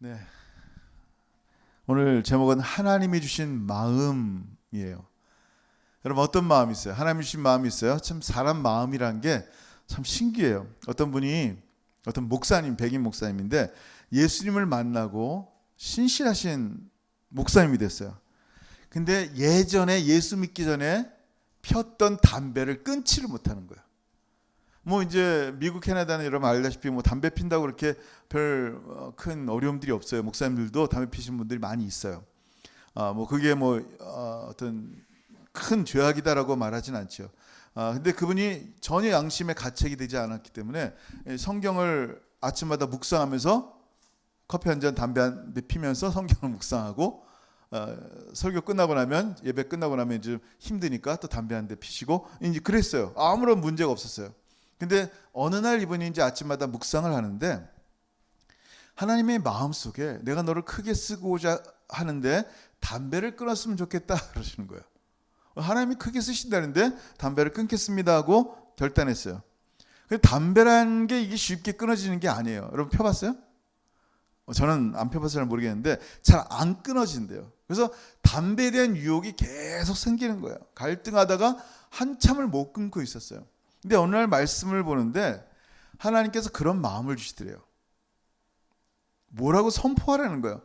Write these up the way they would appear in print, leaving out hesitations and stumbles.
네. 오늘 제목은 하나님이 주신 마음이에요. 여러분 어떤 마음이 있어요? 하나님이 주신 마음이 있어요? 참 사람 마음이란 게 참 신기해요. 어떤 분이 어떤 목사님, 백인 목사님인데 예수님을 만나고 신실하신 목사님이 됐어요. 근데 예전에 예수 믿기 전에 폈던 담배를 끊지를 못하는 거예요. 뭐 이제 미국, 캐나다는 여러분 알다시피 뭐 담배 핀다고 그렇게 별 큰 어려움들이 없어요. 목사님들도 담배 피시는 분들이 많이 있어요. 뭐 그게 뭐 어떤 큰 죄악이다라고 말하진 않죠. 근데 그분이 전혀 양심의 가책이 되지 않았기 때문에 성경을 아침마다 묵상하면서 커피 한 잔, 담배 한 대 피면서 성경을 묵상하고 설교 끝나고 나면 예배 끝나고 나면 이제 힘드니까 또 담배 한 대 피시고 이제 그랬어요. 아무런 문제가 없었어요. 근데 어느 날 이분이 이제 아침마다 묵상을 하는데 하나님의 마음속에 내가 너를 크게 쓰고자 하는데 담배를 끊었으면 좋겠다 그러시는 거예요. 하나님이 크게 쓰신다는데 담배를 끊겠습니다 하고 결단했어요. 근데 담배라는 게 이게 쉽게 끊어지는 게 아니에요. 여러분 펴봤어요? 저는 안 펴봐서 잘 모르겠는데 잘 안 끊어진대요. 그래서 담배에 대한 유혹이 계속 생기는 거예요. 갈등하다가 한참을 못 끊고 있었어요. 근데 어느 날 말씀을 보는데 하나님께서 그런 마음을 주시더래요. 뭐라고 선포하라는 거예요.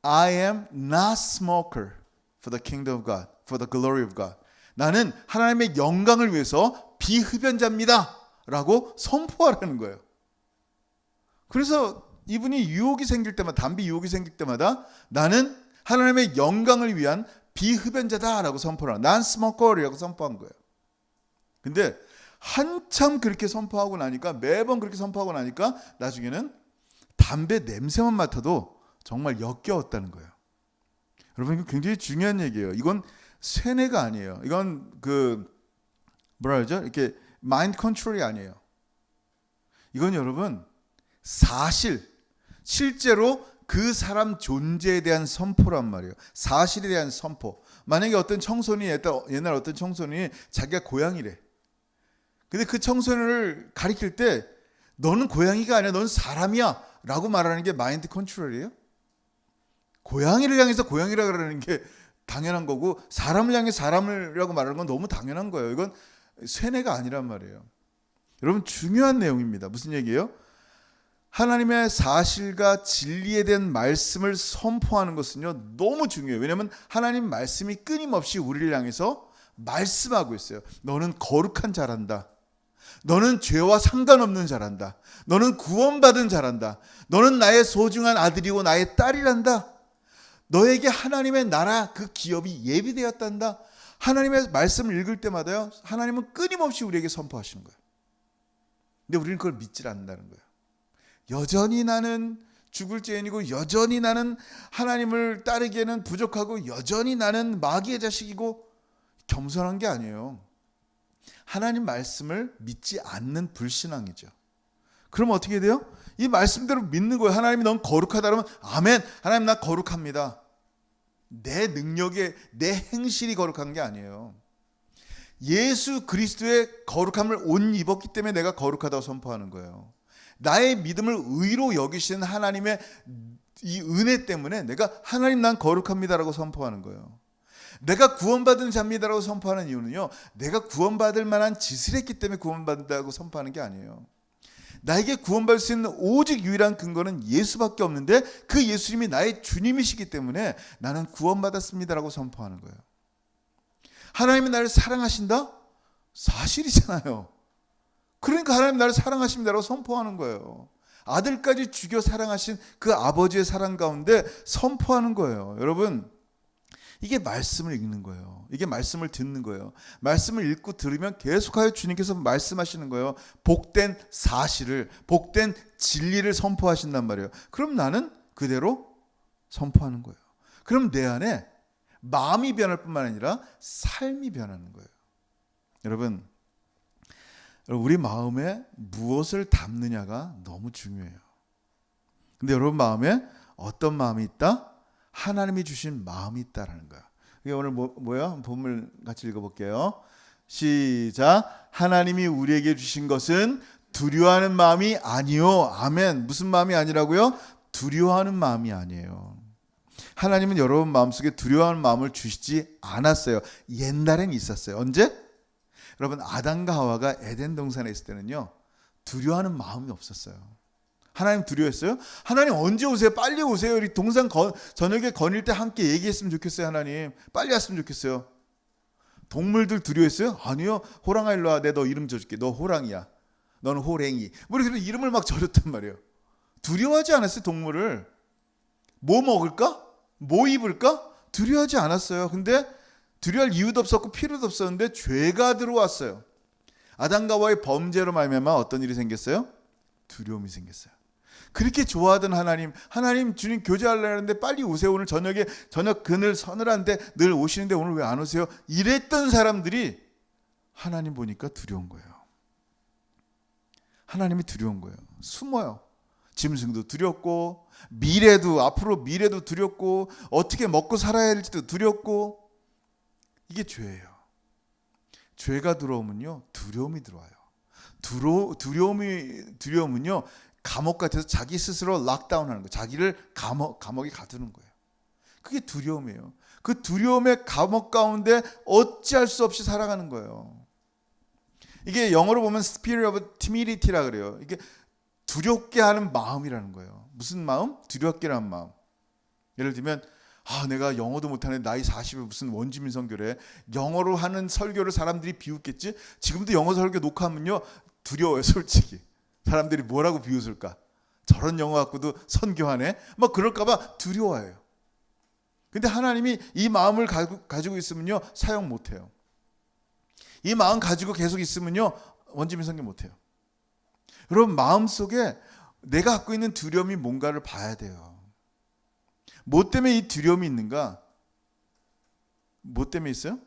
I am not smoker for the kingdom of God, for the glory of God. 나는 하나님의 영광을 위해서 비흡연자입니다 라고 선포하라는 거예요. 그래서 이분이 유혹이 생길 때마다, 담배 유혹이 생길 때마다 나는 하나님의 영광을 위한 비흡연자다라고 선포를 하는, 난 스모커라고 선포한 거예요. 근데 한참 그렇게 선포하고 나니까, 매번 그렇게 선포하고 나니까 나중에는 담배 냄새만 맡아도 정말 역겨웠다는 거예요. 여러분 이거 굉장히 중요한 얘기예요. 이건 세뇌가 아니에요. 이건 뭐라 그러죠? 이렇게 마인드 컨트롤이 아니에요. 이건 여러분 실제로 그 사람 존재에 대한 선포란 말이에요. 사실에 대한 선포. 만약에 어떤 청소년이 옛날 어떤 청소년이 자기가 고양이래. 근데 그 청소년을 가리킬 때 너는 고양이가 아니야, 너는 사람이야 라고 말하는 게 마인드 컨트롤이에요? 고양이를 향해서 고양이라고 그러는 게 당연한 거고 사람을 향해 사람이라고 말하는 건 너무 당연한 거예요. 이건 세뇌가 아니란 말이에요. 여러분 중요한 내용입니다. 무슨 얘기예요? 하나님의 사실과 진리에 대한 말씀을 선포하는 것은요 너무 중요해요. 왜냐하면 하나님 말씀이 끊임없이 우리를 향해서 말씀하고 있어요. 너는 거룩한 자란다. 너는 죄와 상관없는 자란다. 너는 구원받은 자란다. 너는 나의 소중한 아들이고 나의 딸이란다. 너에게 하나님의 나라 그 기업이 예비되었단다. 하나님의 말씀을 읽을 때마다요 하나님은 끊임없이 우리에게 선포하시는 거예요. 근데 우리는 그걸 믿질 않는다는 거예요. 여전히 나는 죽을 죄인이고 여전히 나는 하나님을 따르기에는 부족하고 여전히 나는 마귀의 자식이고 겸손한 게 아니에요. 하나님 말씀을 믿지 않는 불신앙이죠. 그럼 어떻게 돼요? 이 말씀대로 믿는 거예요. 하나님이 너무 거룩하다 그러면 아멘. 하나님 나 거룩합니다. 내 능력에 내 행실이 거룩한 게 아니에요. 예수 그리스도의 거룩함을 옷 입었기 때문에 내가 거룩하다고 선포하는 거예요. 나의 믿음을 의로 여기시는 하나님의 이 은혜 때문에 내가 하나님 난 거룩합니다라고 선포하는 거예요. 내가 구원받은 자입니다라고 선포하는 이유는요 내가 구원받을 만한 짓을 했기 때문에 구원받는다고 선포하는 게 아니에요. 나에게 구원받을 수 있는 오직 유일한 근거는 예수밖에 없는데 그 예수님이 나의 주님이시기 때문에 나는 구원받았습니다라고 선포하는 거예요. 하나님이 나를 사랑하신다? 사실이잖아요. 그러니까 하나님 나를 사랑하십니다라고 선포하는 거예요. 아들까지 죽여 사랑하신 그 아버지의 사랑 가운데 선포하는 거예요. 여러분 이게 말씀을 읽는 거예요. 이게 말씀을 듣는 거예요. 말씀을 읽고 들으면 계속하여 주님께서 말씀하시는 거예요. 복된 사실을, 복된 진리를 선포하신단 말이에요. 그럼 나는 그대로 선포하는 거예요. 그럼 내 안에 마음이 변할 뿐만 아니라 삶이 변하는 거예요. 여러분 우리 마음에 무엇을 담느냐가 너무 중요해요. 근데 여러분 마음에 어떤 마음이 있다? 하나님이 주신 마음이 있다라는 거야. 이게 오늘 뭐야? 본문 같이 읽어볼게요. 시작. 하나님이 우리에게 주신 것은 두려워하는 마음이 아니요. 아멘. 무슨 마음이 아니라고요? 두려워하는 마음이 아니에요. 하나님은 여러분 마음속에 두려워하는 마음을 주시지 않았어요. 옛날엔 있었어요. 언제? 여러분 아담과 하와가 에덴 동산에 있을 때는요, 두려워하는 마음이 없었어요. 하나님 두려워했어요? 하나님 언제 오세요? 빨리 오세요. 우리 동산 저녁에 거닐 때 함께 얘기했으면 좋겠어요. 하나님 빨리 왔으면 좋겠어요. 동물들 두려워했어요? 아니요. 호랑아 일로 와. 내가 너 이름 줘줄게. 너 호랑이야. 너는 호랭이. 뭐 이렇게 이름을 막 줘줬단 말이에요. 두려워하지 않았어요. 동물을. 뭐 먹을까? 뭐 입을까? 두려워하지 않았어요. 근데 두려워할 이유도 없었고 필요도 없었는데 죄가 들어왔어요. 아담과 하와의 범죄로 말미암아 어떤 일이 생겼어요? 두려움이 생겼어요. 그렇게 좋아하던 하나님 주님 교제하려고 하는데 빨리 오세요. 오늘 저녁에 저녁 그늘 서늘한데 늘 오시는데 오늘 왜 안 오세요? 이랬던 사람들이 하나님 보니까 두려운 거예요. 하나님이 두려운 거예요. 숨어요. 짐승도 두렵고 앞으로 미래도 두렵고 어떻게 먹고 살아야 할지도 두렵고, 이게 죄예요. 죄가 들어오면요 두려움이 들어와요. 두려움은요 감옥 같아서 자기 스스로 락다운하는 거예요. 자기를 감옥에 가두는 거예요. 그게 두려움이에요. 그 두려움의 감옥 가운데 어찌할 수 없이 살아가는 거예요. 이게 영어로 보면 spirit of timidity 그래요. 이게 두렵게 하는 마음이라는 거예요. 무슨 마음? 두렵게 하는 마음. 예를 들면 내가 영어도 못하는데 나이 40에 무슨 원주민 선교래. 영어로 하는 설교를 사람들이 비웃겠지. 지금도 영어 설교 녹화하면요 두려워요. 솔직히 사람들이 뭐라고 비웃을까. 저런 영어 갖고도 선교하네. 막 그럴까봐 두려워해요. 근데 하나님이 이 마음을 가지고 있으면요 사용 못해요. 이 마음 가지고 계속 있으면요 원주민 선교 못해요. 여러분 마음속에 내가 갖고 있는 두려움이 뭔가를 봐야 돼요. 뭐 때문에 이 두려움이 있는가? 뭐 때문에 있어요?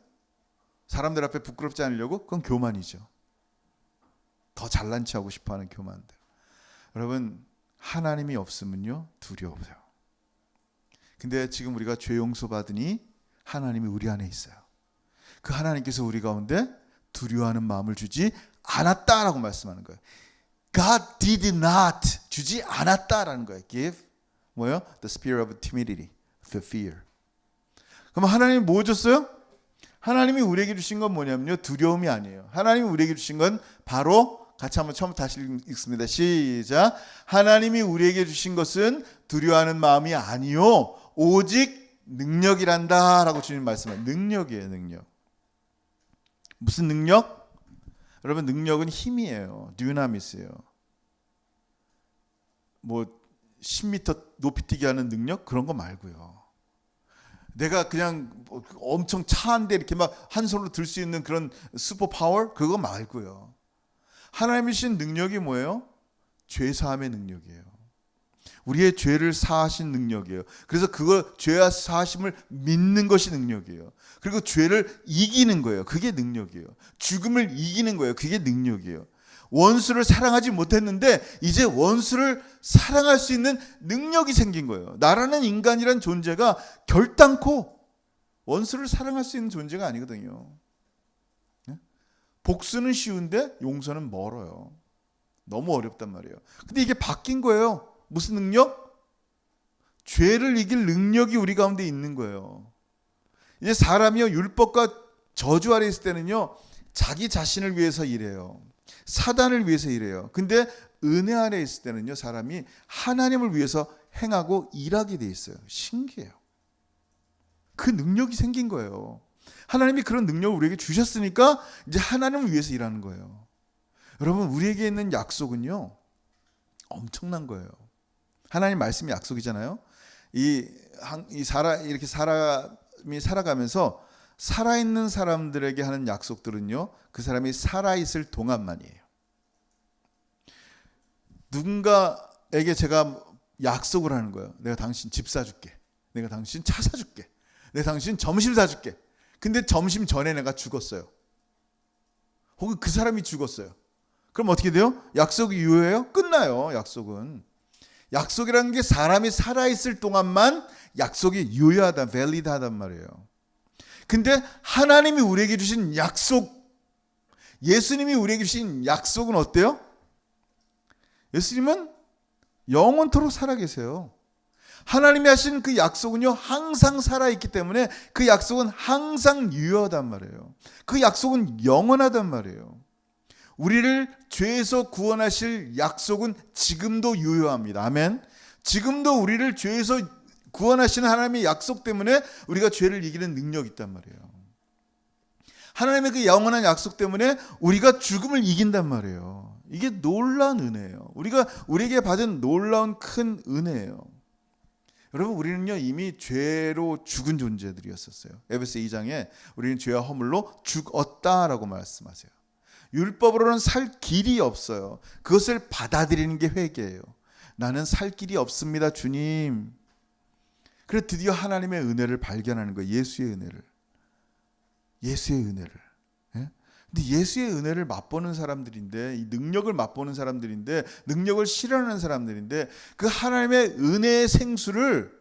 사람들 앞에 부끄럽지 않으려고? 그건 교만이죠. 더 잘난 체하고 싶어하는 교만들. 여러분 하나님이 없으면요 두려워요. 근데 지금 우리가 죄 용서 받으니 하나님이 우리 안에 있어요. 그 하나님께서 우리 가운데 두려워하는 마음을 주지 않았다라고 말씀하는 거예요. God did not 주지 않았다라는 거예요. Give 뭐요? The spirit of timidity, the fear. 그럼 하나님이 뭐 줬어요? 하나님이 우리에게 주신 건 뭐냐면요 두려움이 아니에요. 하나님이 우리에게 주신 건 바로 같이 한번 처음부터 다시 읽습니다. 시작. 하나님이 우리에게 주신 것은 두려워하는 마음이 아니요 오직 능력이란다 라고 주님 말씀하세요. 능력이에요. 능력. 무슨 능력? 여러분 능력은 힘이에요. 듀나미스예요. 뭐 10m 높이 뛰게 하는 능력? 그런 거 말고요. 내가 그냥 엄청 차한데 이렇게 막 한 손으로 들 수 있는 그런 슈퍼 파워? 그거 말고요. 하나님이 주신 능력이 뭐예요? 죄 사함의 능력이에요. 우리의 죄를 사하신 능력이에요. 그래서 죄와 사하심을 믿는 것이 능력이에요. 그리고 죄를 이기는 거예요. 그게 능력이에요. 죽음을 이기는 거예요. 그게 능력이에요. 원수를 사랑하지 못했는데 이제 원수를 사랑할 수 있는 능력이 생긴 거예요. 나라는 인간이란 존재가 결단코 원수를 사랑할 수 있는 존재가 아니거든요. 복수는 쉬운데 용서는 멀어요. 너무 어렵단 말이에요. 근데 이게 바뀐 거예요. 무슨 능력? 죄를 이길 능력이 우리 가운데 있는 거예요. 이제 사람이요 율법과 저주 아래 있을 때는요 자기 자신을 위해서 일해요. 사단을 위해서 일해요. 근데 은혜 아래 있을 때는요 사람이 하나님을 위해서 행하고 일하게 돼 있어요. 신기해요. 그 능력이 생긴 거예요. 하나님이 그런 능력을 우리에게 주셨으니까 이제 하나님을 위해서 일하는 거예요. 여러분 우리에게 있는 약속은요 엄청난 거예요. 하나님 말씀이 약속이잖아요. 이렇게 사람이 살아가면서 살아있는 사람들에게 하는 약속들은요 그 사람이 살아있을 동안만이에요. 누군가에게 제가 약속을 하는 거예요. 내가 당신 집 사줄게. 내가 당신 차 사줄게. 내가 당신 점심 사줄게. 근데 점심 전에 내가 죽었어요. 혹은 그 사람이 죽었어요. 그럼 어떻게 돼요? 약속이 유효해요? 끝나요. 약속은. 약속이라는 게 사람이 살아있을 동안만 약속이 유효하다, 밸리드하단 말이에요. 근데 하나님이 우리에게 주신 약속, 예수님이 우리에게 주신 약속은 어때요? 예수님은 영원토록 살아계세요. 하나님이 하신 그 약속은요 항상 살아있기 때문에 그 약속은 항상 유효하단 말이에요. 그 약속은 영원하단 말이에요. 우리를 죄에서 구원하실 약속은 지금도 유효합니다. 아멘. 지금도 우리를 죄에서 구원하시는 하나님의 약속 때문에 우리가 죄를 이기는 능력이 있단 말이에요. 하나님의 그 영원한 약속 때문에 우리가 죽음을 이긴단 말이에요. 이게 놀라운 은혜예요. 우리에게 받은 놀라운 큰 은혜예요. 여러분, 우리는요 이미 죄로 죽은 존재들이었었어요. 에베소 2장에 우리는 죄와 허물로 죽었다라고 말씀하세요. 율법으로는 살 길이 없어요. 그것을 받아들이는 게 회개예요. 나는 살 길이 없습니다, 주님. 그래 드디어 하나님의 은혜를 발견하는 거예요. 예수의 은혜를. 예? 근데 예수의 은혜를 맛보는 사람들인데, 이 능력을 맛보는 사람들인데, 능력을 실현하는 사람들인데, 그 하나님의 은혜의 생수를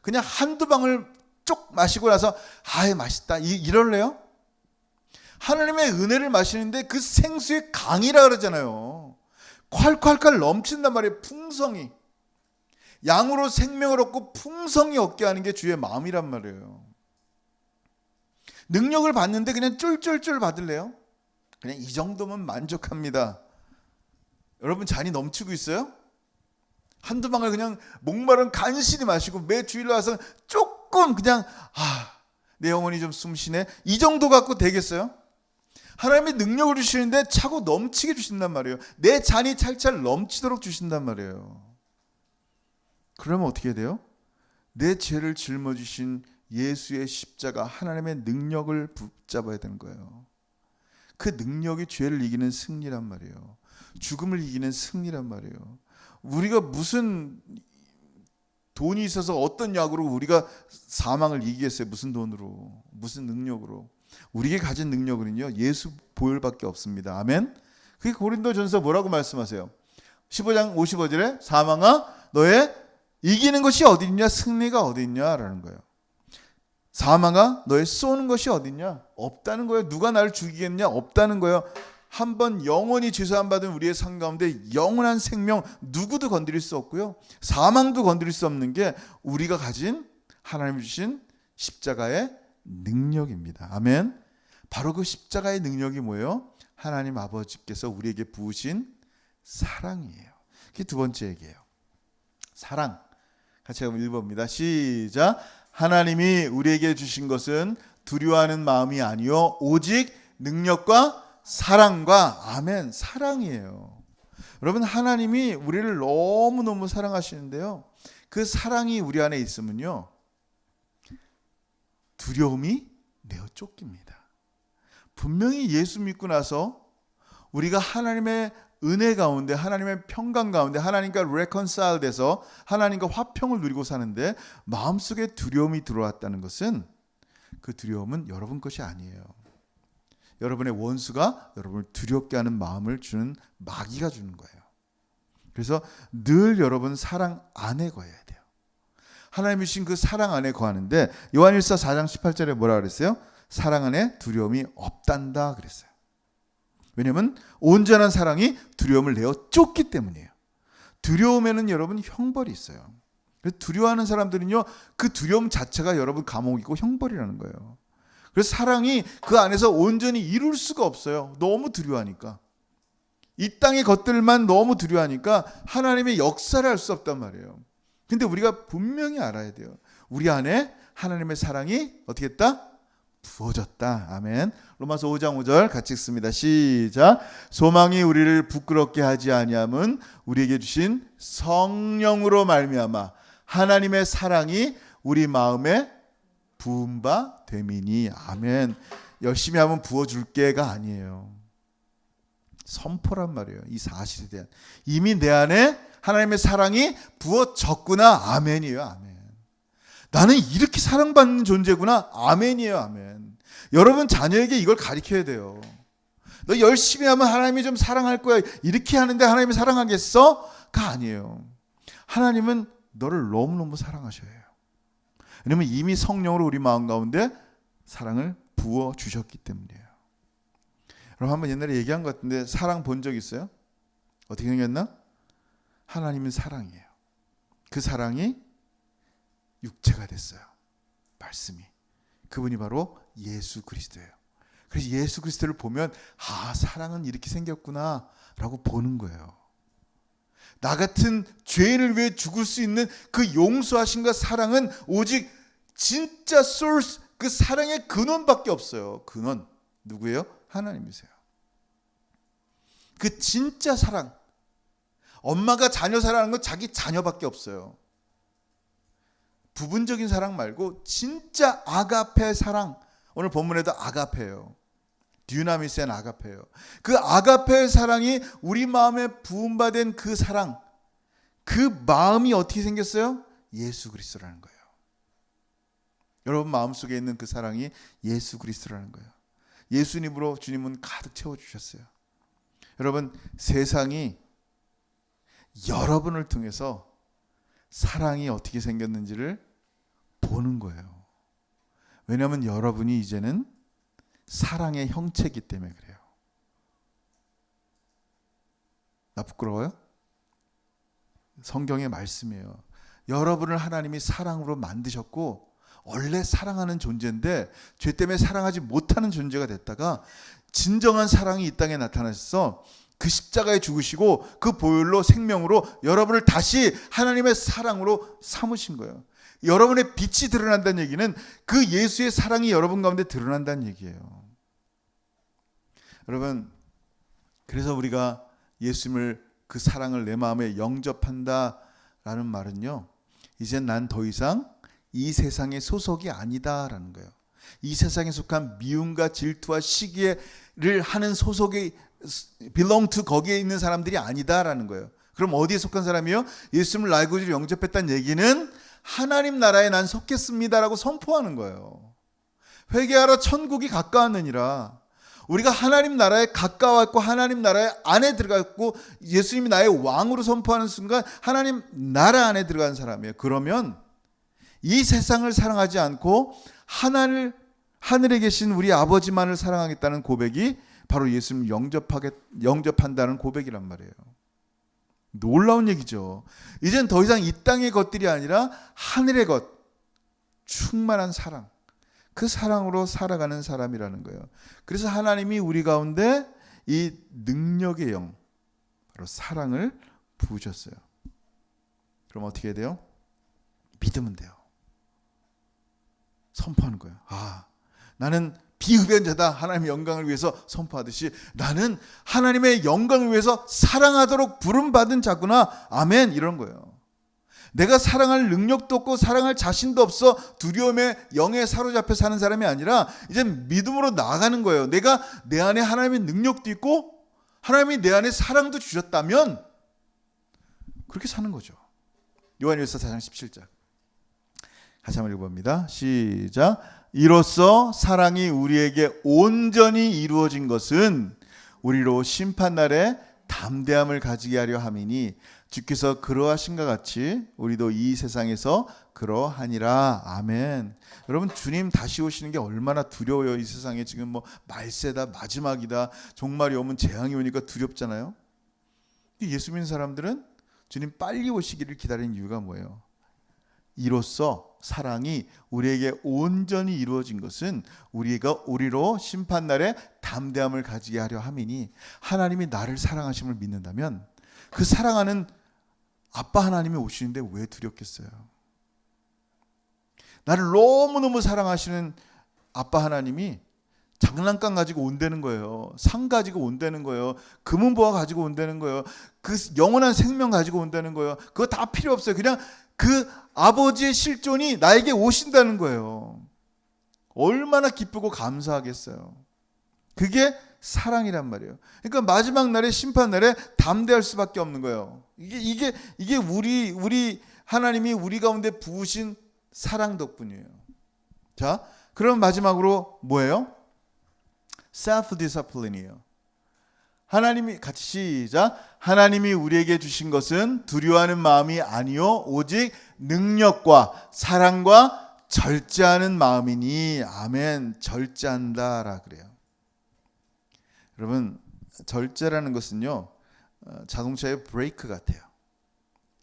그냥 한두 방울 쪽 마시고 나서 아이 맛있다 이럴래요? 하나님의 은혜를 마시는데 그 생수의 강이라 그러잖아요. 콸콸콸 넘친단 말이에요. 풍성이. 양으로 생명을 얻고 풍성이 얻게 하는 게 주의 마음이란 말이에요. 능력을 받는데 그냥 쫄쫄쫄 받을래요? 그냥 이 정도면 만족합니다. 여러분 잔이 넘치고 있어요? 한두 방울 그냥 목마른 간신히 마시고 매 주일로 와서 조금 그냥 내 영혼이 좀 숨쉬네 이 정도 갖고 되겠어요? 하나님이 능력을 주시는데 차고 넘치게 주신단 말이에요. 내 잔이 찰찰 넘치도록 주신단 말이에요. 그러면 어떻게 돼요? 내 죄를 짊어지신 예수의 십자가 하나님의 능력을 붙잡아야 되는 거예요. 그 능력이 죄를 이기는 승리란 말이에요. 죽음을 이기는 승리란 말이에요. 우리가 무슨 돈이 있어서 어떤 약으로 우리가 사망을 이기겠어요? 무슨 돈으로? 무슨 능력으로? 우리에게 가진 능력은요 예수 보혈밖에 없습니다. 아멘. 그게 고린도전서 뭐라고 말씀하세요? 15장 55절에 사망아 너의 이기는 것이 어디 있냐? 승리가 어디 있냐라는 거예요. 사망아 너의 쏘는 것이 어디 있냐? 없다는 거예요. 누가 나를 죽이겠냐? 없다는 거예요. 한번 영원히 죄사함 받은 우리의 삶 가운데 영원한 생명 누구도 건드릴 수 없고요. 사망도 건드릴 수 없는 게 우리가 가진 하나님 주신 십자가의 능력입니다. 아멘. 바로 그 십자가의 능력이 뭐예요? 하나님 아버지께서 우리에게 부으신 사랑이에요. 그게 두 번째 얘기예요. 사랑. 같이 한번 읽어봅니다. 시작. 하나님이 우리에게 주신 것은 두려워하는 마음이 아니요 오직 능력과 사랑과 아멘 사랑이에요. 여러분 하나님이 우리를 너무너무 사랑하시는데요. 그 사랑이 우리 안에 있으면요 두려움이 내어 쫓깁니다. 분명히 예수 믿고 나서 우리가 하나님의 은혜 가운데 하나님의 평강 가운데 하나님과 reconcile 돼서 하나님과 화평을 누리고 사는데 마음속에 두려움이 들어왔다는 것은 그 두려움은 여러분 것이 아니에요. 여러분의 원수가 여러분을 두렵게 하는 마음을 주는 마귀가 주는 거예요. 그래서 늘 여러분 사랑 안에 거해야 돼요. 하나님이 주신 그 사랑 안에 거하는데 요한일서 4장 18절에 뭐라 그랬어요? 사랑 안에 두려움이 없단다 그랬어요. 왜냐하면 온전한 사랑이 두려움을 내어 쫓기 때문이에요. 두려움에는 여러분 형벌이 있어요. 두려워하는 사람들은요 그 두려움 자체가 여러분 감옥이고 형벌이라는 거예요. 그래서 사랑이 그 안에서 온전히 이룰 수가 없어요. 너무 두려워하니까. 이 땅의 것들만 너무 두려워하니까 하나님의 역사를 할 수 없단 말이에요. 근데 우리가 분명히 알아야 돼요. 우리 안에 하나님의 사랑이 어떻게 했다? 부어졌다. 아멘. 로마서 5장 5절 같이 읽습니다. 시작. 소망이 우리를 부끄럽게 하지 아니함은 우리에게 주신 성령으로 말미암아 하나님의 사랑이 우리 마음에 부은 바 됨이니. 아멘. 열심히 하면 부어줄 게가 아니에요. 선포란 말이에요. 이 사실에 대한 이미 내 안에 하나님의 사랑이 부어졌구나. 아멘이에요. 아멘. 나는 이렇게 사랑받는 존재구나. 아멘이에요. 아멘. 여러분 자녀에게 이걸 가르쳐야 돼요. 너 열심히 하면 하나님이 좀 사랑할 거야. 이렇게 하는데 하나님이 사랑하겠어? 가 아니에요. 하나님은 너를 너무너무 사랑하셔야 해요. 왜냐하면 이미 성령으로 우리 마음 가운데 사랑을 부어주셨기 때문이에요. 여러분 한번 옛날에 얘기한 것 같은데 사랑 본 적 있어요? 어떻게 생겼나? 하나님은 사랑이에요. 그 사랑이 육체가 됐어요. 말씀이. 그분이 바로 예수 그리스도예요. 그래서 예수 그리스도를 보면 사랑은 이렇게 생겼구나 라고 보는 거예요. 나 같은 죄인을 위해 죽을 수 있는 그 용서하심과 사랑은 오직 진짜 소스, 그 사랑의 근원밖에 없어요. 근원 누구예요? 하나님이세요. 그 진짜 사랑, 엄마가 자녀 사랑하는 건 자기 자녀밖에 없어요. 부분적인 사랑 말고 진짜 아가페 사랑, 오늘 본문에도 아가페예요. 듀나미스엔 아가페예요. 그 아가페의 사랑이 우리 마음에 부음받은 그 사랑, 그 마음이 어떻게 생겼어요? 예수 그리스도라는 거예요. 여러분 마음속에 있는 그 사랑이 예수 그리스도라는 거예요. 예수님으로 주님은 가득 채워주셨어요. 여러분 세상이 여러분을 통해서 사랑이 어떻게 생겼는지를 보는 거예요. 왜냐하면 여러분이 이제는 사랑의 형체이기 때문에 그래요. 나 부끄러워요? 성경의 말씀이에요. 여러분을 하나님이 사랑으로 만드셨고 원래 사랑하는 존재인데 죄 때문에 사랑하지 못하는 존재가 됐다가 진정한 사랑이 이 땅에 나타나셔서 그 십자가에 죽으시고 그 보혈로 생명으로 여러분을 다시 하나님의 사랑으로 삼으신 거예요. 여러분의 빛이 드러난다는 얘기는 그 예수의 사랑이 여러분 가운데 드러난다는 얘기예요. 여러분, 그래서 우리가 예수님을, 그 사랑을 내 마음에 영접한다라는 말은요, 이젠 난 더 이상 이 세상의 소속이 아니다라는 거예요. 이 세상에 속한 미움과 질투와 시기를 하는 소속이 belong to 거기에 있는 사람들이 아니다라는 거예요. 그럼 어디에 속한 사람이요? 예수님을 나의 구주로 영접했다는 얘기는 하나님 나라에 난 속했습니다라고 선포하는 거예요. 회개하라 천국이 가까웠느니라. 우리가 하나님 나라에 가까웠고 하나님 나라의 안에 들어갔고 예수님이 나의 왕으로 선포하는 순간 하나님 나라 안에 들어간 사람이에요. 그러면 이 세상을 사랑하지 않고 하늘에 계신 우리 아버지만을 사랑하겠다는 고백이 바로 예수님을 영접한다는 고백이란 말이에요. 놀라운 얘기죠. 이젠 더 이상 이 땅의 것들이 아니라 하늘의 것, 충만한 사랑, 그 사랑으로 살아가는 사람이라는 거예요. 그래서 하나님이 우리 가운데 이 능력의 영, 바로 사랑을 부으셨어요. 그럼 어떻게 해야 돼요? 믿으면 돼요. 선포하는 거예요. 나는 비흡연자다. 하나님의 영광을 위해서 선포하듯이 나는 하나님의 영광을 위해서 사랑하도록 부름받은 자구나. 아멘. 이런 거예요. 내가 사랑할 능력도 없고 사랑할 자신도 없어 두려움에 영에 사로잡혀 사는 사람이 아니라 이제 믿음으로 나아가는 거예요. 내가 내 안에 하나님의 능력도 있고 하나님이 내 안에 사랑도 주셨다면 그렇게 사는 거죠. 요한일서 4장 17절 다시 한번 읽어봅니다. 시작. 이로써 사랑이 우리에게 온전히 이루어진 것은 우리로 심판날에 담대함을 가지게 하려 함이니 주께서 그러하신가 같이 우리도 이 세상에서 그러하니라. 아멘. 여러분 주님 다시 오시는 게 얼마나 두려워요. 이 세상에 지금 뭐 말세다, 마지막이다, 종말이 오면 재앙이 오니까 두렵잖아요. 예수 믿는 사람들은 주님 빨리 오시기를 기다리는 이유가 뭐예요? 이로써 사랑이 우리에게 온전히 이루어진 것은 우리로 심판날에 담대함을 가지게 하려 함이니, 하나님이 나를 사랑하심을 믿는다면 그 사랑하는 아빠 하나님이 오시는데 왜 두렵겠어요? 나를 너무너무 사랑하시는 아빠 하나님이 장난감 가지고 온다는 거예요. 상 가지고 온다는 거예요. 금은보화 가지고 온다는 거예요. 그 영원한 생명 가지고 온다는 거예요. 그거 다 필요 없어요. 그냥 그 아버지의 실존이 나에게 오신다는 거예요. 얼마나 기쁘고 감사하겠어요. 그게 사랑이란 말이에요. 그러니까 마지막 날에, 심판 날에 담대할 수밖에 없는 거예요. 이게 우리 하나님이 우리 가운데 부으신 사랑 덕분이에요. 자, 그럼 마지막으로 뭐예요? self discipline이에요. 하나님이, 같이 시작. 하나님이 우리에게 주신 것은 두려워하는 마음이 아니요 오직 능력과 사랑과 절제하는 마음이니. 아멘. 절제한다라 그래요. 여러분, 절제라는 것은요, 자동차의 브레이크 같아요.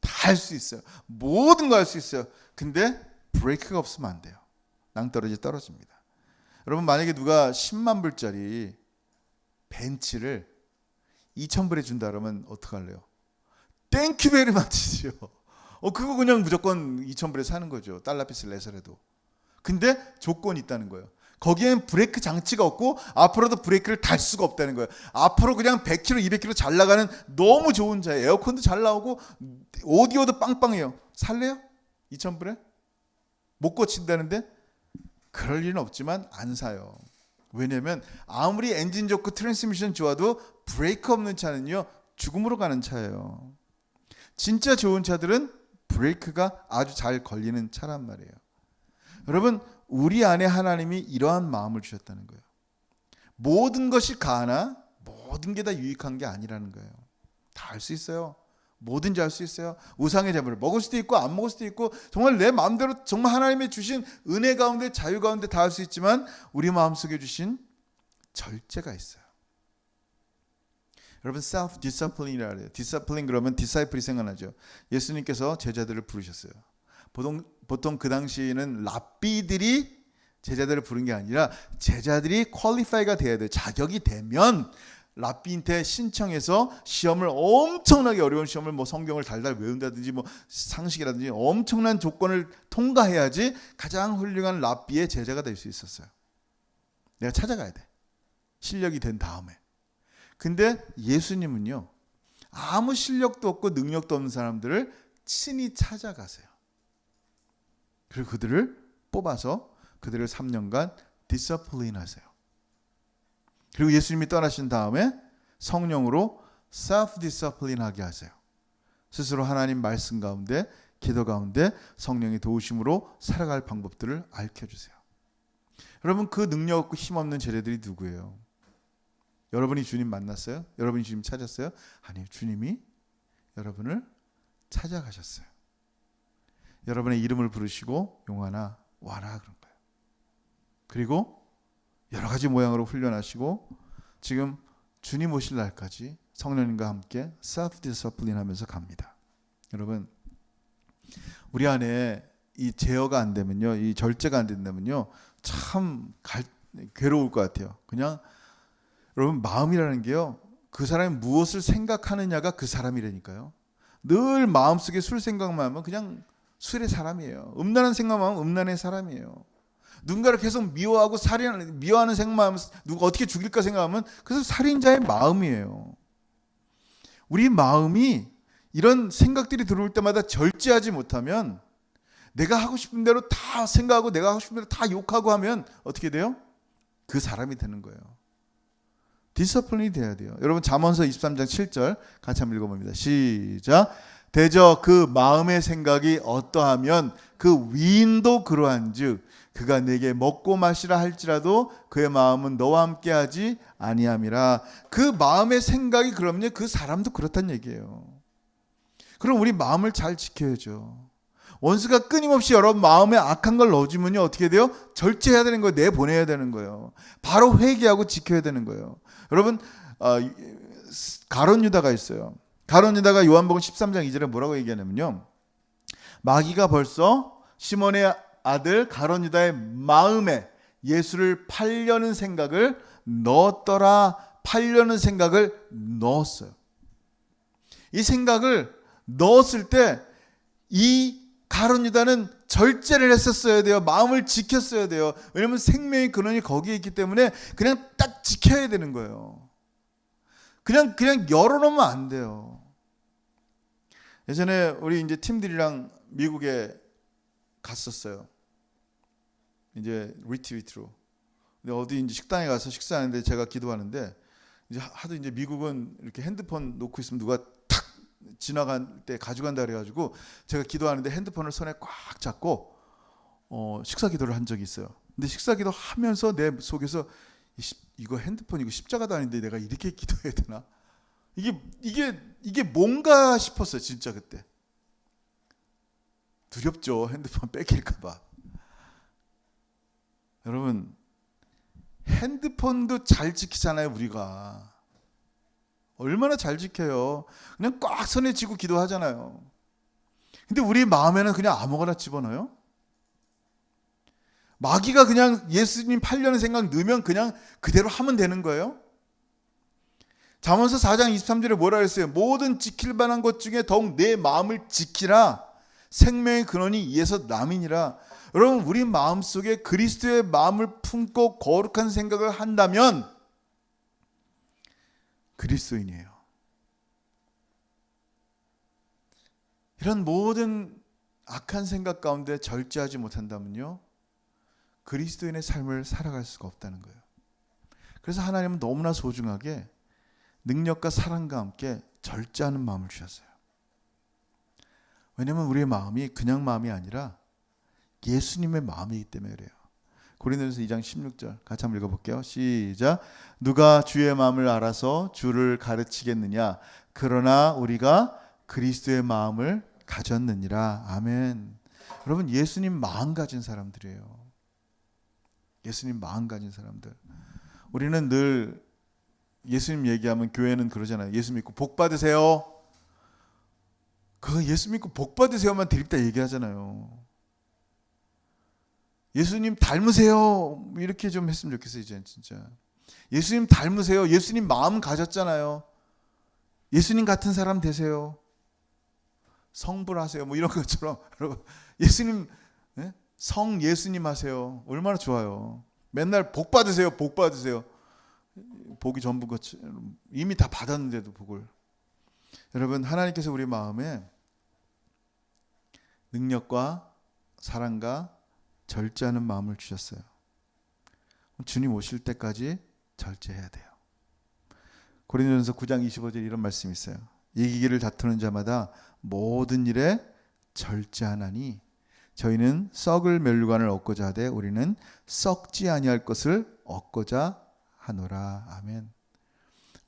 다 할 수 있어요. 모든 거 할 수 있어요. 근데 브레이크가 없으면 안 돼요. 낭떠러지 떨어집니다. 여러분 만약에 누가 10만 불짜리 벤츠를 2,000불에 준다 그러면 어떡할래요? 땡큐 베리 마치죠. 그거 그냥 무조건 2,000불에 사는 거죠. 달러빚을 내서라도. 근데 조건이 있다는 거예요. 거기엔 브레이크 장치가 없고 앞으로도 브레이크를 달 수가 없다는 거예요. 앞으로 그냥 100km, 200km 잘 나가는 너무 좋은 차에 에어컨도 잘 나오고 오디오도 빵빵해요. 살래요? 2,000불에? 못 고친다는데? 그럴 일은 없지만 안 사요. 왜냐면 아무리 엔진 좋고 트랜스미션 좋아도 브레이크 없는 차는요 죽음으로 가는 차예요. 진짜 좋은 차들은 브레이크가 아주 잘 걸리는 차란 말이에요. 여러분 우리 안에 하나님이 이러한 마음을 주셨다는 거예요. 모든 것이 가나 모든 게 다 유익한 게 아니라는 거예요. 다 할 수 있어요. 뭐든지 할 수 있어요. 우상의 제물을 먹을 수도 있고 안 먹을 수도 있고 정말 내 마음대로 정말 하나님이 주신 은혜 가운데 자유 가운데 다 할 수 있지만 우리 마음속에 주신 절제가 있어요. 여러분 self discipline이라 해요. discipline 그러면 disciple이 생각나죠. 예수님께서 제자들을 부르셨어요. 보통 그 당시에는 랍비들이 제자들을 부른 게 아니라 제자들이 퀄리파이가 돼야 돼요. 자격이 되면 랍비한테 신청해서 시험을 엄청나게 어려운 시험을 뭐 성경을 달달 외운다든지 뭐 상식이라든지 엄청난 조건을 통과해야지 가장 훌륭한 랍비의 제자가 될 수 있었어요. 내가 찾아가야 돼. 실력이 된 다음에. 근데 예수님은요. 아무 실력도 없고 능력도 없는 사람들을 친히 찾아가세요. 그리고 그들을 뽑아서 그들을 3년간 디서플린 하세요. 그리고 예수님이 떠나신 다음에 성령으로 self discipline 하게 하세요. 스스로 하나님 말씀 가운데 기도 가운데 성령의 도우심으로 살아갈 방법들을 알려주세요. 여러분 그 능력 없고 힘없는 제자들이 누구예요? 여러분이 주님 만났어요? 여러분이 주님 찾았어요? 아니요. 주님이 여러분을 찾아가셨어요. 여러분의 이름을 부르시고 용하나 와라 그런 거예요. 그리고 여러 가지 모양으로 훈련하시고 지금 주님 오실 날까지 성령님과 함께 self discipline 하면서 갑니다. 여러분 우리 안에 이 제어가 안 되면요, 이 절제가 안 된다면요, 참 괴로울 것 같아요. 그냥 여러분 마음이라는 게요, 그 사람이 무엇을 생각하느냐가 그 사람이라니까요. 늘 마음속에 술 생각만 하면 그냥 술의 사람이에요. 음란한 생각만 하면 음란의 사람이에요. 누군가를 계속 미워하고 미워하는 생각만 하면 누가 어떻게 죽일까 생각하면 그래서 살인자의 마음이에요. 우리 마음이 이런 생각들이 들어올 때마다 절제하지 못하면 내가 하고 싶은 대로 다 생각하고 내가 하고 싶은 대로 다 욕하고 하면 어떻게 돼요? 그 사람이 되는 거예요. 디서플린이 돼야 돼요. 여러분 잠언서 23장 7절 같이 한번 읽어봅니다. 시작. 대저 그 마음의 생각이 어떠하면 그 위인도 그러한즉 그가 내게 먹고 마시라 할지라도 그의 마음은 너와 함께하지 아니함이라. 그 마음의 생각이 그러면요 그 사람도 그렇다는 얘기예요. 그럼 우리 마음을 잘 지켜야죠. 원수가 끊임없이 여러분 마음에 악한 걸 넣어주면요 어떻게 돼요? 절제해야 되는 거예요. 내보내야 되는 거예요. 바로 회개하고 지켜야 되는 거예요. 여러분 가룟 유다가 있어요. 가룟 유다가 요한복음 13장 2절에 뭐라고 얘기하냐면요, 마귀가 벌써 시몬의 아들 가룟 유다의 마음에 예수를 팔려는 생각을 넣었더라. 팔려는 생각을 넣었어요. 이 생각을 넣었을 때 이 가룟 유다는 절제를 했었어야 돼요. 마음을 지켰어야 돼요. 왜냐하면 생명의 근원이 거기에 있기 때문에 그냥 딱 지켜야 되는 거예요. 그냥 열어놓으면 안 돼요. 예전에 우리 이제 팀들이랑 미국에 갔었어요. 이제 리트리트로. 근데 어디 이제 식당에 가서 식사하는데 제가 기도하는데 이제 하도 이제 미국은 이렇게 핸드폰 놓고 있으면 누가 탁 지나갈 때 가져간다 그래가지고 제가 기도하는데 핸드폰을 손에 꽉 잡고 식사 기도를 한 적이 있어요. 근데 식사 기도 하면서 내 속에서 이거 핸드폰 이거 십자가도 아닌데 내가 이렇게 기도해야 되나? 이게 뭔가 싶었어요. 진짜 그때 두렵죠. 핸드폰 뺏길까봐. 여러분 핸드폰도 잘 지키잖아요. 우리가 얼마나 잘 지켜요. 그냥 꽉 손에 쥐고 기도하잖아요. 근데 우리 마음에는 그냥 아무거나 집어넣어요. 마귀가 그냥 예수님 팔려는 생각 넣으면 그냥 그대로 하면 되는 거예요? 잠언서 4장 23절에 뭐라 그랬어요? 모든 지킬 만한 것 중에 더욱 내 마음을 지키라. 생명의 근원이 이에서 남이니라. 여러분, 우리 마음속에 그리스도의 마음을 품고 거룩한 생각을 한다면 그리스도인이에요. 이런 모든 악한 생각 가운데 절제하지 못한다면요, 그리스도인의 삶을 살아갈 수가 없다는 거예요. 그래서 하나님은 너무나 소중하게 능력과 사랑과 함께 절제하는 마음을 주셨어요. 왜냐하면 우리의 마음이 그냥 마음이 아니라 예수님의 마음이기 때문에 그래요. 고린도전서 2장 16절 같이 한번 읽어볼게요. 시작. 누가 주의 마음을 알아서 주를 가르치겠느냐. 그러나 우리가 그리스도의 마음을 가졌느니라. 아멘. 여러분, 예수님 마음 가진 사람들이에요. 예수님 마음 가진 사람들. 우리는 늘 예수님 얘기하면 교회는 그러잖아요. 예수 믿고 복 받으세요. 그 예수 믿고 복 받으세요만 드립다 얘기하잖아요. 예수님 닮으세요. 이렇게 좀 했으면 좋겠어요. 이제 진짜 예수님 닮으세요. 예수님 마음 가졌잖아요. 예수님 같은 사람 되세요. 성불하세요. 뭐 이런 것처럼 여러분, 예수님 성 예수님 하세요. 얼마나 좋아요. 맨날 복 받으세요. 복 받으세요. 복이 전부 이미 다 받았는데도 복을. 여러분, 하나님께서 우리 마음에 능력과 사랑과 절제하는 마음을 주셨어요. 주님 오실 때까지 절제해야 돼요. 고린도전서 9장 25절 이런 말씀이 있어요. 이기기를 다투는 자마다 모든 일에 절제하나니 저희는 썩을 멸류관을 얻고자 하되 우리는 썩지 아니할 것을 얻고자 하노라. 아멘.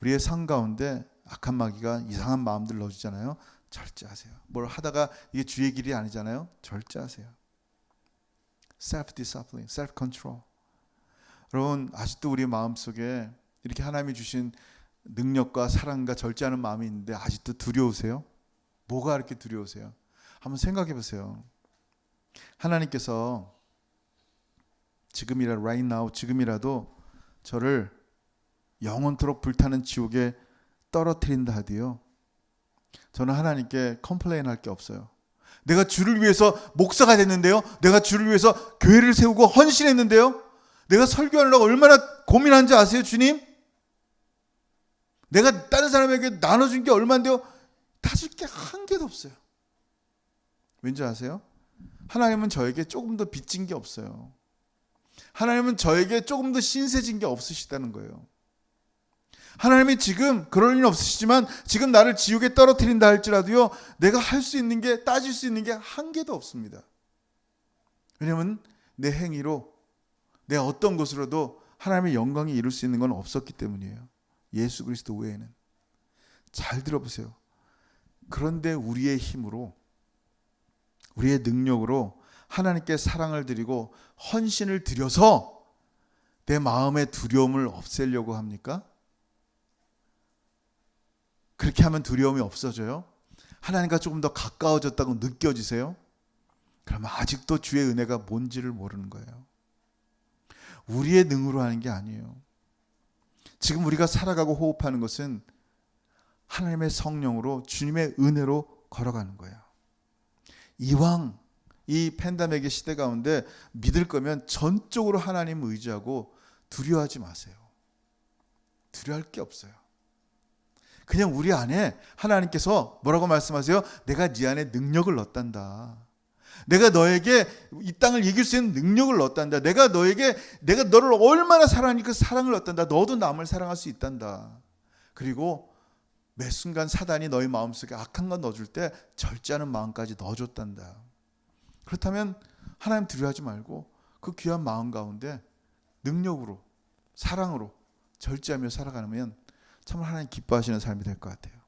우리의 삶 가운데 악한 마귀가 이상한 마음들 넣어주잖아요. 절제하세요. 뭘 하다가 이게 주의 길이 아니잖아요. 절제하세요. self-discipline, self-control. 여러분, 아직도 우리 마음속에 이렇게 하나님이 주신 능력과 사랑과 절제하는 마음이 있는데 아직도 두려우세요? 뭐가 이렇게 두려우세요? 한번 생각해 보세요. 하나님께서 지금이라 right now, 지금이라도 저를 영원토록 불타는 지옥에 떨어뜨린다 하디요, 저는 하나님께 컴플레인 할 게 없어요. 내가 주를 위해서 목사가 됐는데요, 내가 주를 위해서 교회를 세우고 헌신했는데요, 내가 설교하려고 얼마나 고민한지 아세요? 주님, 내가 다른 사람에게 나눠준 게 얼마인데요, 다질 게 한 개도 없어요. 왠지 아세요? 하나님은 저에게 조금 더 빚진 게 없어요. 하나님은 저에게 조금 더 신세진 게 없으시다는 거예요. 하나님이 지금 그럴 일은 없으시지만 지금 나를 지옥에 떨어뜨린다 할지라도요, 내가 할 수 있는 게, 따질 수 있는 게 한 개도 없습니다. 왜냐하면 내 행위로, 내 어떤 것으로도 하나님의 영광이 이룰 수 있는 건 없었기 때문이에요. 예수 그리스도 외에는. 잘 들어보세요. 그런데 우리의 힘으로, 우리의 능력으로 하나님께 사랑을 드리고 헌신을 드려서 내 마음의 두려움을 없애려고 합니까? 그렇게 하면 두려움이 없어져요? 하나님과 조금 더 가까워졌다고 느껴지세요? 그러면 아직도 주의 은혜가 뭔지를 모르는 거예요. 우리의 능으로 하는 게 아니에요. 지금 우리가 살아가고 호흡하는 것은 하나님의 성령으로, 주님의 은혜로 걸어가는 거예요. 이왕 이 팬데믹의 시대 가운데 믿을 거면 전적으로 하나님 의지하고 두려워하지 마세요. 두려워할 게 없어요. 그냥 우리 안에 하나님께서 뭐라고 말씀하세요? 내가 네 안에 능력을 넣었단다. 내가 너에게 이 땅을 이길 수 있는 능력을 넣었단다. 내가 너를 얼마나 사랑하니 그 사랑을 넣었단다. 너도 남을 사랑할 수 있단다. 그리고 매 순간 사단이 너희 마음속에 악한 거 넣어줄 때 절제하는 마음까지 넣어줬단다. 그렇다면 하나님 두려워하지 말고 그 귀한 마음 가운데 능력으로, 사랑으로 절제하며 살아가면 참 하나님 기뻐하시는 삶이 될 것 같아요.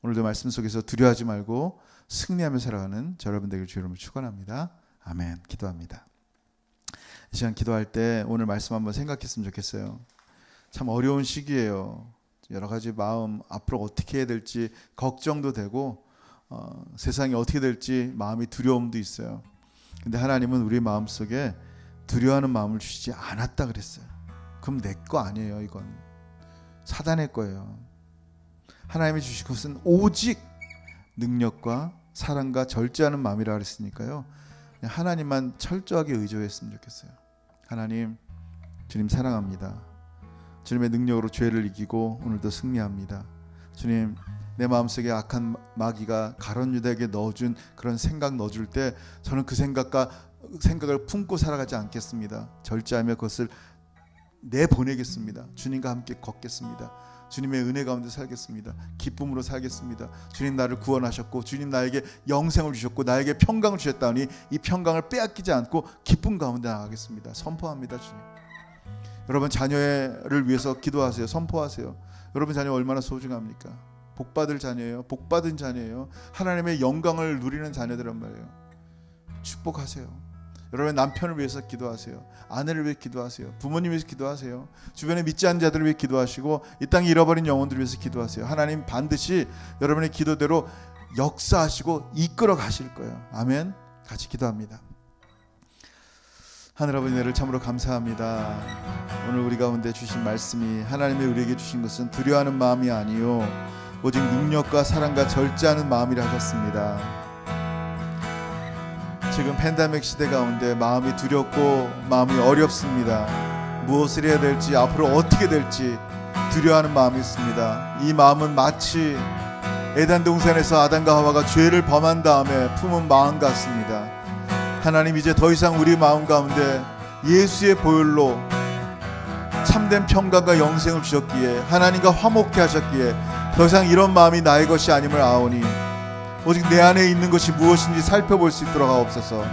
오늘도 말씀 속에서 두려워하지 말고 승리하며 살아가는 저 여러분 되길 주의 이름으로 축원합니다. 아멘. 기도합니다. 이 시간 기도할 때 오늘 말씀 한번 생각했으면 좋겠어요. 참 어려운 시기예요. 여러 가지 마음, 앞으로 어떻게 해야 될지 걱정도 되고 세상이 어떻게 될지 마음이 두려움도 있어요. 근데 하나님은 우리 마음속에 두려워하는 마음을 주시지 않았다 그랬어요. 그럼 내 거 아니에요. 이건 사단의 거예요. 하나님이 주신 것은 오직 능력과 사랑과 절제하는 마음이라 그랬으니까요. 하나님만 철저하게 의존했으면 좋겠어요. 하나님, 주님 사랑합니다. 주님의 능력으로 죄를 이기고 오늘도 승리합니다. 주님, 내 마음속에 악한 마귀가 가룟 유다에게 넣어준 그런 생각 넣어줄 때 저는 그 생각을 품고 살아가지 않겠습니다. 절제하며 그것을 내보내겠습니다. 주님과 함께 걷겠습니다. 주님의 은혜 가운데 살겠습니다. 기쁨으로 살겠습니다. 주님 나를 구원하셨고 주님 나에게 영생을 주셨고 나에게 평강을 주셨다니 이 평강을 빼앗기지 않고 기쁨 가운데 나가겠습니다. 선포합니다. 주님, 여러분 자녀를 위해서 기도하세요. 선포하세요. 여러분 자녀 얼마나 소중합니까? 복받을 자녀예요. 복받은 자녀예요. 하나님의 영광을 누리는 자녀들란 말이에요. 축복하세요. 여러분 남편을 위해서 기도하세요. 아내를 위해 기도하세요. 부모님 위해서 기도하세요. 주변에 믿지 않는 자들을 위해 기도하시고 이 땅에 잃어버린 영혼들을 위해서 기도하세요. 하나님 반드시 여러분의 기도대로 역사하시고 이끌어 가실 거예요. 아멘. 같이 기도합니다. 하늘 아버지, 은혜를 참으로 감사합니다. 오늘 우리 가운데 주신 말씀이 하나님이 우리에게 주신 것은 두려워하는 마음이 아니요 오직 능력과 사랑과 절제하는 마음이라 하셨습니다. 지금 팬데믹 시대 가운데 마음이 두렵고 마음이 어렵습니다. 무엇을 해야 될지, 앞으로 어떻게 될지 두려워하는 마음이 있습니다. 이 마음은 마치 에덴 동산에서 아담과 하와가 죄를 범한 다음에 품은 마음 같습니다. 하나님, 이제 더 이상 우리 마음 가운데 예수의 보혈로 참된 평강과 영생을 주셨기에, 하나님과 화목케 하셨기에 더 이상 이런 마음이 나의 것이 아님을 아오니 오직 내 안에 있는 것이 무엇인지 살펴볼 수 있도록 하옵소서.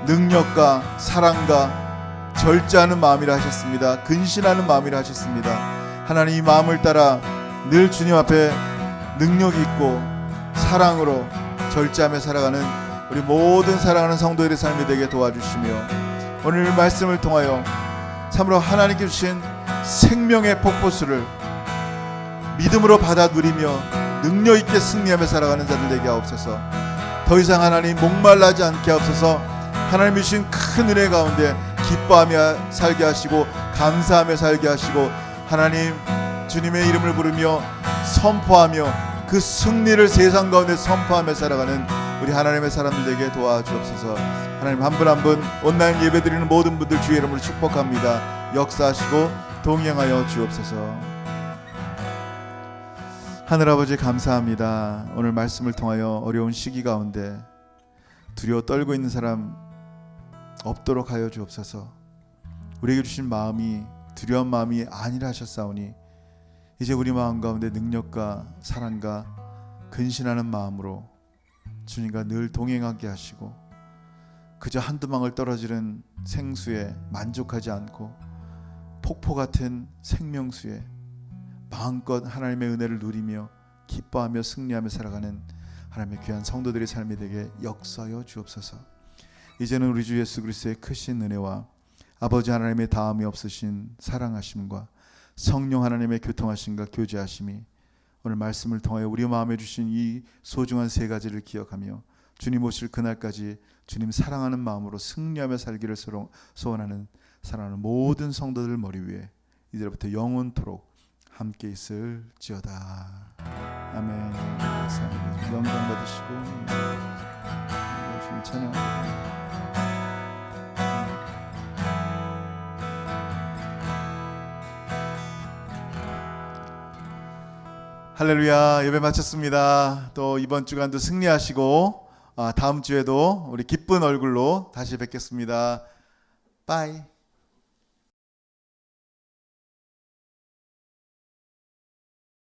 능력과 사랑과 절제하는 마음이라 하셨습니다. 근신하는 마음이라 하셨습니다. 하나님, 이 마음을 따라 늘 주님 앞에 능력 있고 사랑으로 절제하며 살아가는 우리 모든 사랑하는 성도들의 삶이 되게 도와주시며, 오늘 말씀을 통하여 참으로 하나님께 주신 생명의 폭포수를 믿음으로 받아 누리며 능력 있게 승리하며 살아가는 자들 되게 하옵소서. 더 이상 하나님 목말라지 않게 하옵소서. 하나님이 주신 큰 은혜 가운데 기뻐하며 살게 하시고 감사하며 살게 하시고, 하나님 주님의 이름을 부르며 선포하며 그 승리를 세상 가운데 선포하며 살아가는 우리 하나님의 사람들 되게 도와주옵소서. 하나님, 한 분 한 분 온라인 예배드리는 모든 분들 주의 이름으로 축복합니다. 역사하시고 동행하여 주옵소서. 하늘아버지 감사합니다. 오늘 말씀을 통하여 어려운 시기 가운데 두려워 떨고 있는 사람 없도록 하여 주옵소서. 우리에게 주신 마음이 두려운 마음이 아니라 하셨사오니 이제 우리 마음 가운데 능력과 사랑과 근신하는 마음으로 주님과 늘 동행하게 하시고, 그저 한두 방울 떨어지는 생수에 만족하지 않고 폭포 같은 생명수에 마음껏 하나님의 은혜를 누리며 기뻐하며 승리하며 살아가는 하나님의 귀한 성도들의 삶이 되게 역사하여 주옵소서. 이제는 우리 주 예수 그리스도의 크신 은혜와 아버지 하나님의 다함이 없으신 사랑하심과 성령 하나님의 교통하심과 교제하심이 오늘 말씀을 통하여 우리 마음에 주신 이 소중한 세 가지를 기억하며 주님 오실 그날까지 주님 사랑하는 마음으로 승리하며 살기를 소원하는 사랑하는 모든 성도들 머리 위에 이제부터 영원토록 함께 있을지어다. 아멘. 감사합니다. 영광 받으시고 주님 찬양합니다. 할렐루야. 예배 마쳤습니다. 또 이번 주간도 승리하시고 다음 주에도 우리 기쁜 얼굴로 다시 뵙겠습니다. 빠이.